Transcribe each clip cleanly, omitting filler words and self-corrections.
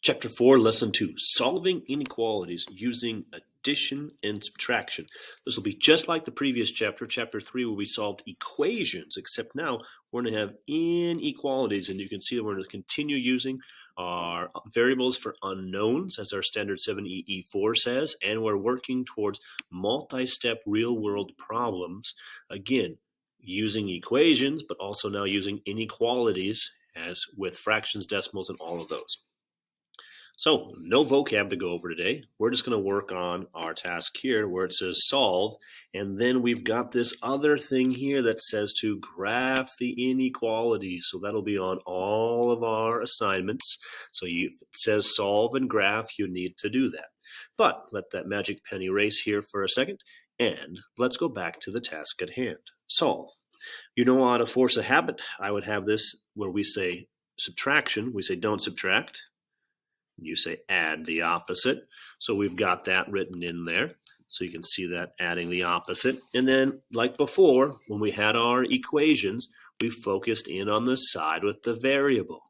Chapter 4, Lesson 2, Solving Inequalities Using Addition and Subtraction. This will be just like the previous chapter, Chapter 3, where we solved equations, except now we're going to have inequalities, and you can see that we're going to continue using our variables for unknowns, as our Standard 7EE4 says, and we're working towards multi-step real-world problems, again, using equations, but also now using inequalities, as with fractions, decimals, and all of those. So no vocab to go over today. We're just going to work on our task here where it says solve, and then we've got this other thing here that says to graph the inequalities. So that'll be on all of our assignments. So it says solve and graph, you need to do that. But let that magic pen erase here for a second, and let's go back to the task at hand. Solve. You know how to force a habit? I would have this where we say subtraction, we say don't subtract. You say add the opposite. So we've got that written in there. So you can see that adding the opposite. And then like before, when we had our equations, we focused in on the side with the variable.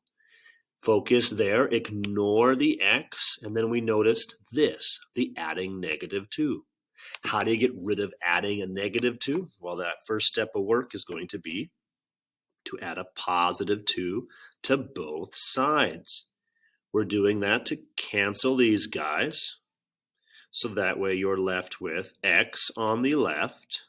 Focus there, ignore the x, and then we noticed this, the adding -2. How do you get rid of adding a -2? Well, that first step of work is going to be to add a +2 to both sides. We're doing that to cancel these guys. So that way you're left with x on the left,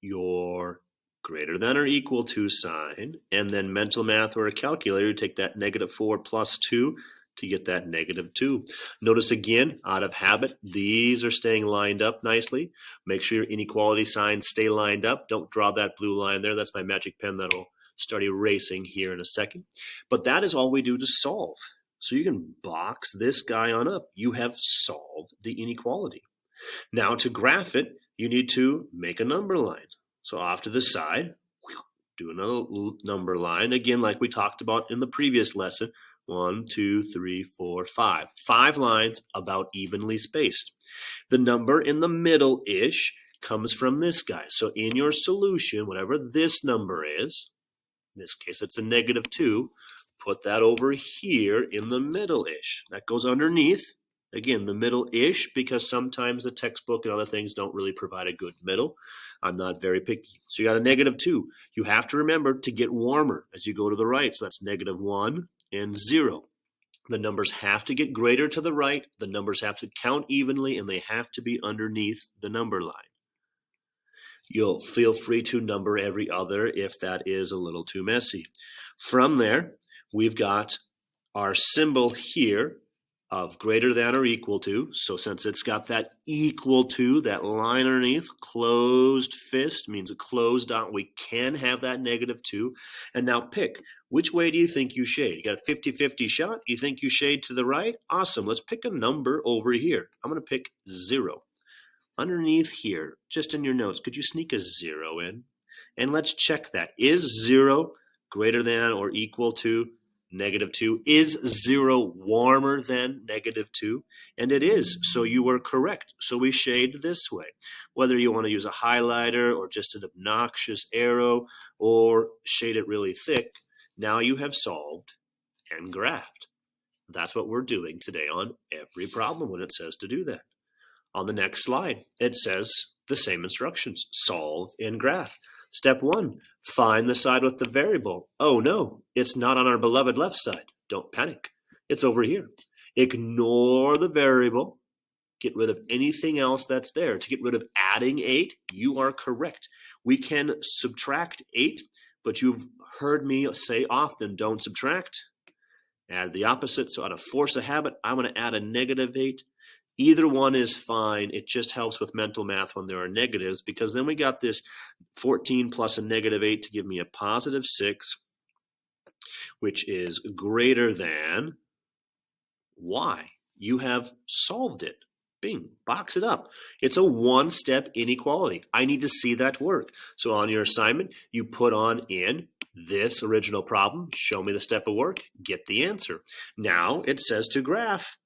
your greater than or equal to sign, and then mental math or a calculator, take that -4 plus 2 to get that -2. Notice again, out of habit, these are staying lined up nicely. Make sure your inequality signs stay lined up. Don't draw that blue line there. That's my magic pen that'll start erasing here in a second. But that is all we do to solve. So you can box this guy on up. You have solved the inequality. Now to graph it, you need to make a number line. So off to the side, do another number line. Again, like we talked about in the previous lesson, 1, 2, 3, 4, 5. 5 lines about evenly spaced. The number in the middle-ish comes from this guy. So in your solution, whatever this number is, in this case it's a -2, put that over here in the middle-ish. That goes underneath. Again, the middle-ish, because sometimes the textbook and other things don't really provide a good middle. I'm not very picky. So you got a -2. You have to remember to get warmer as you go to the right. So that's -1 and 0. The numbers have to get greater to the right. The numbers have to count evenly, and they have to be underneath the number line. You'll feel free to number every other if that is a little too messy. From there, we've got our symbol here of greater than or equal to. So since it's got that equal to, that line underneath, closed fist means a closed dot. We can have that -2. And now pick, which way do you think you shade? You got a 50-50 shot? You think you shade to the right? Awesome. Let's pick a number over here. I'm going to pick 0. Underneath here, just in your notes, could you sneak a 0 in? And let's check that. Is 0 greater than or equal to -2? Is 0 warmer than -2? And it is, so you were correct. So we shade this way. Whether you want to use a highlighter or just an obnoxious arrow or shade it really thick, now you have solved and graphed. That's what we're doing today on every problem when it says to do that. On the next slide, it says the same instructions, solve and graph. Step 1, find the side with the variable. Oh no, it's not on our beloved left side. Don't panic. It's over here. Ignore the variable. Get rid of anything else that's there. To get rid of adding 8, you are correct. We can subtract 8, but you've heard me say often, don't subtract. Add the opposite. So out of force of habit, I'm going to add a -8. Either one is fine. It just helps with mental math when there are negatives, because then we got this 14 plus a -8 to give me a +6, which is greater than y. You have solved it. Bing, box it up. It's a one-step inequality. I need to see that work. So on your assignment, you put on in this original problem, show me the step of work, get the answer. Now it says to graph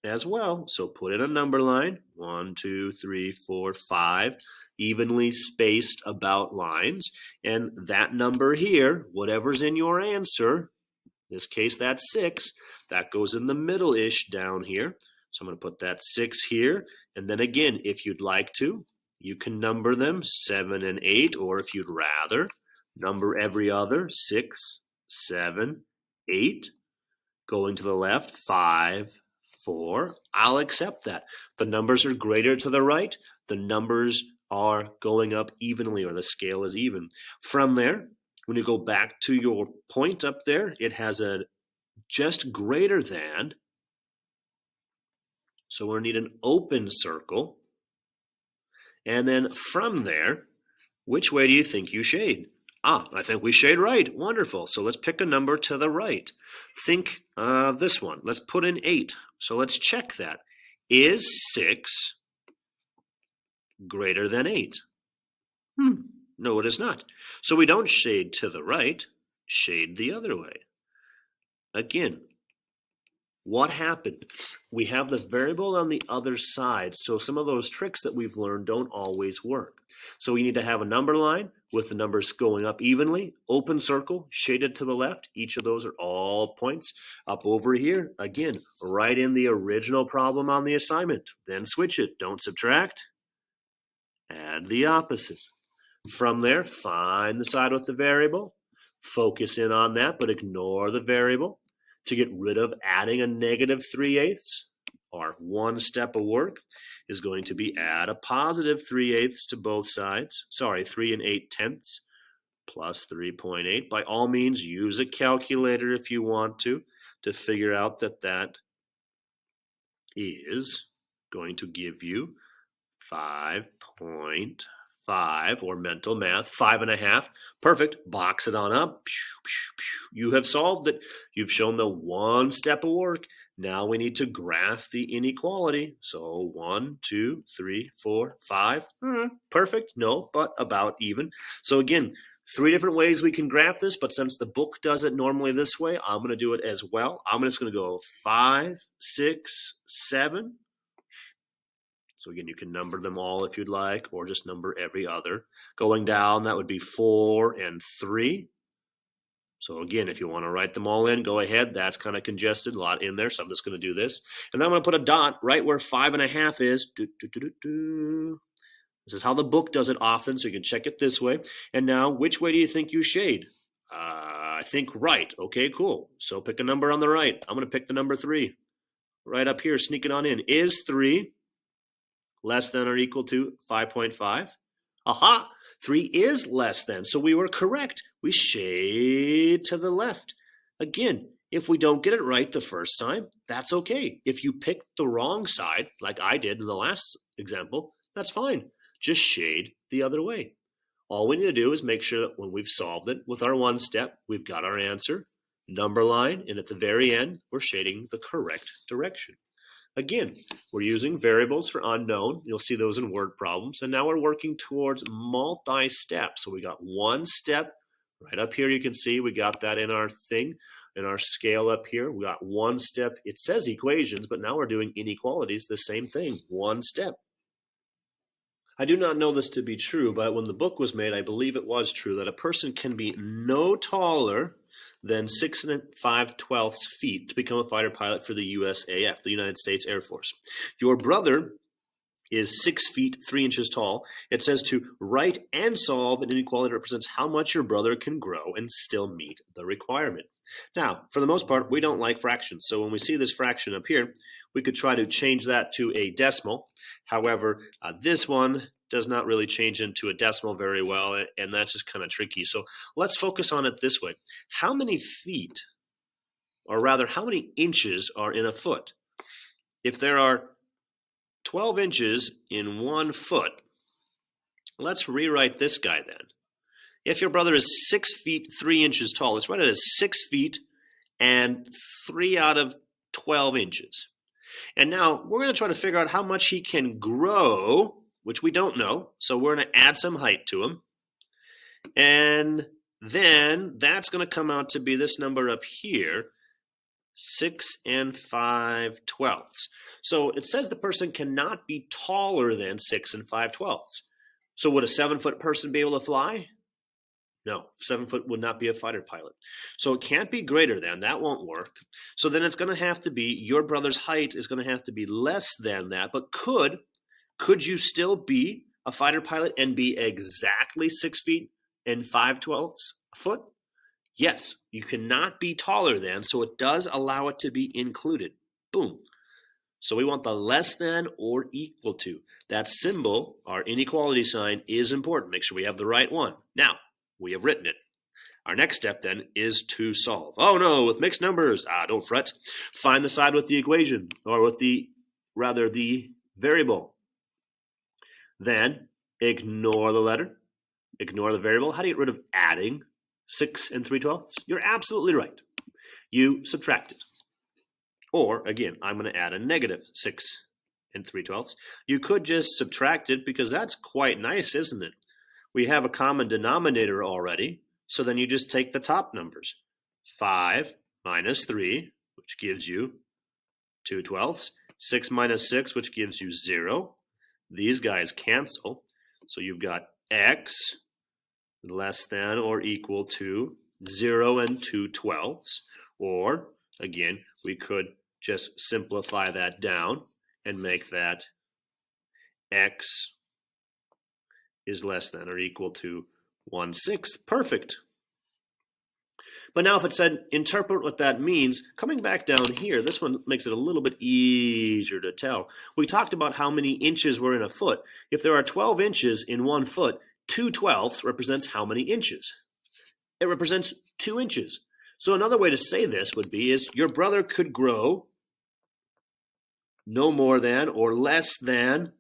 as well. So put in a number line, 1, 2, 3, 4, 5, evenly spaced about lines. And that number here, whatever's in your answer, this case, that's 6. That goes in the middle-ish down here. So I'm going to put that 6 here. And then again, if you'd like to, you can number them 7 and 8, or if you'd rather, number every other 6, 7, 8. Going to the left, 5, 4. I'll accept that. The numbers are greater to the right. The numbers are going up evenly, or the scale is even. From there, when you go back to your point up there, it has a just greater than. So we're going to need an open circle. And then from there, which way do you think you shade? I think we shade right. Wonderful. So let's pick a number to the right. Think this one. Let's put in 8. So let's check that. Is 6 greater than 8? No, it is not. So we don't shade to the right, shade the other way. Again, what happened? We have this variable on the other side, so some of those tricks that we've learned don't always work. So we need to have a number line with the numbers going up evenly, open circle, shaded to the left. Each of those are all points up over here. Again, right in the original problem on the assignment. Then switch it. Don't subtract. Add the opposite. From there, find the side with the variable. Focus in on that, but ignore the variable. To get rid of adding a negative 3/8, our one step of work is going to be add a positive 3/8 to both sides. 3 8/10 plus 3.8. By all means, use a calculator if you want to figure out that is going to give you 5.5, or mental math, 5.5. Perfect. Box it on up. You have solved it. You've shown the one step of work. Now we need to graph the inequality. So 1, 2, 3, 4, 5. Perfect. No, but about even. So again, 3 different ways we can graph this, but since the book does it normally this way, I'm going to do it as well. I'm just going to go 5, 6, 7. So again, you can number them all if you'd like, or just number every other. Going down, that would be 4 and 3. So again, if you want to write them all in, go ahead. That's kind of congested, a lot in there, so I'm just going to do this. And then I'm going to put a dot right where 5.5 is. This is how the book does it often, so you can check it this way. And now, which way do you think you shade? I think right. Okay, cool. So pick a number on the right. I'm going to pick the number 3. Right up here, sneak it on in. Is 3 less than or equal to 5.5? Aha! 3 is less than. So we were correct. We shade to the left. Again, if we don't get it right the first time, that's okay. If you picked the wrong side, like I did in the last example, that's fine. Just shade the other way. All we need to do is make sure that when we've solved it with our one step, we've got our answer, number line, and at the very end, we're shading the correct direction. Again, we're using variables for unknown. You'll see those in word problems. And now we're working towards multi-step. So we got one step right up here. You can see we got that in our thing, in our scale up here. We got one step. It says equations, but now we're doing inequalities, the same thing, one step. I do not know this to be true, but when the book was made, I believe it was true that a person can be no taller than 6 5/12 feet to become a fighter pilot for the USAF, the United States Air Force. Your brother is 6 feet 3 inches tall. It says to write and solve an inequality that represents how much your brother can grow and still meet the requirement. Now, for the most part, we don't like fractions. So when we see this fraction up here, we could try to change that to a decimal. However, this one does not really change into a decimal very well, and that's just kind of tricky. So let's focus on it this way. How many feet, or rather, how many inches are in a foot? If there are 12 inches in 1 foot, let's rewrite this guy then. If your brother is 6 feet 3 inches tall, let's write it as 6 feet and 3 out of 12 inches. And now we're going to try to figure out how much he can grow, which we don't know. So we're going to add some height to him. And then that's going to come out to be this number up here, 6 5/12. So it says the person cannot be taller than 6 5/12. So would a 7-foot person be able to fly? No, 7 foot would not be a fighter pilot. So it can't be greater than. That won't work. So then it's going to have to be, your brother's height is going to have to be less than that. But could you still be a fighter pilot and be exactly 6 feet and 5/12 foot? Yes, you cannot be taller than, so it does allow it to be included. Boom. So we want the less than or equal to. That symbol, our inequality sign, is important. Make sure we have the right one. Now, we have written it. Our next step then is to solve. Oh no, with mixed numbers. Don't fret. Find the side with the equation, or with the variable. Then ignore the letter, ignore the variable. How do you get rid of adding 6 and 3/12? You're absolutely right. You subtract it. Or, again, I'm going to add a negative 6 and 3/12. You could just subtract it because that's quite nice, isn't it? We have a common denominator already, so then you just take the top numbers. 5 minus 3, which gives you 2/12. 6 minus 6, which gives you 0. These guys cancel, so you've got x less than or equal to 0 and 2/12. Or, again, we could just simplify that down and make that x is less than or equal to 1/6. Perfect. But now if it said interpret what that means, coming back down here, this one makes it a little bit easier to tell. We talked about how many inches were in a foot. If there are 12 inches in 1 foot, 2/12 represents how many inches? It represents 2 inches. So another way to say this would be is your brother could grow no more than or less than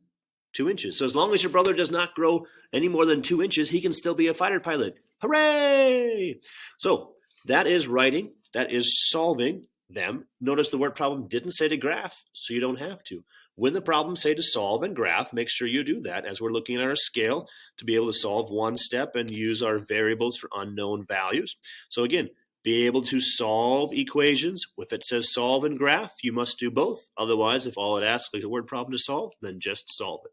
2 inches. So as long as your brother does not grow any more than 2 inches, he can still be a fighter pilot. Hooray! So that is writing, that is solving them. Notice the word problem didn't say to graph, so you don't have to. When the problems say to solve and graph, make sure you do that as we're looking at our scale to be able to solve one step and use our variables for unknown values. So again, be able to solve equations. If it says solve and graph, you must do both. Otherwise, if all it asks is a word problem to solve, then just solve it.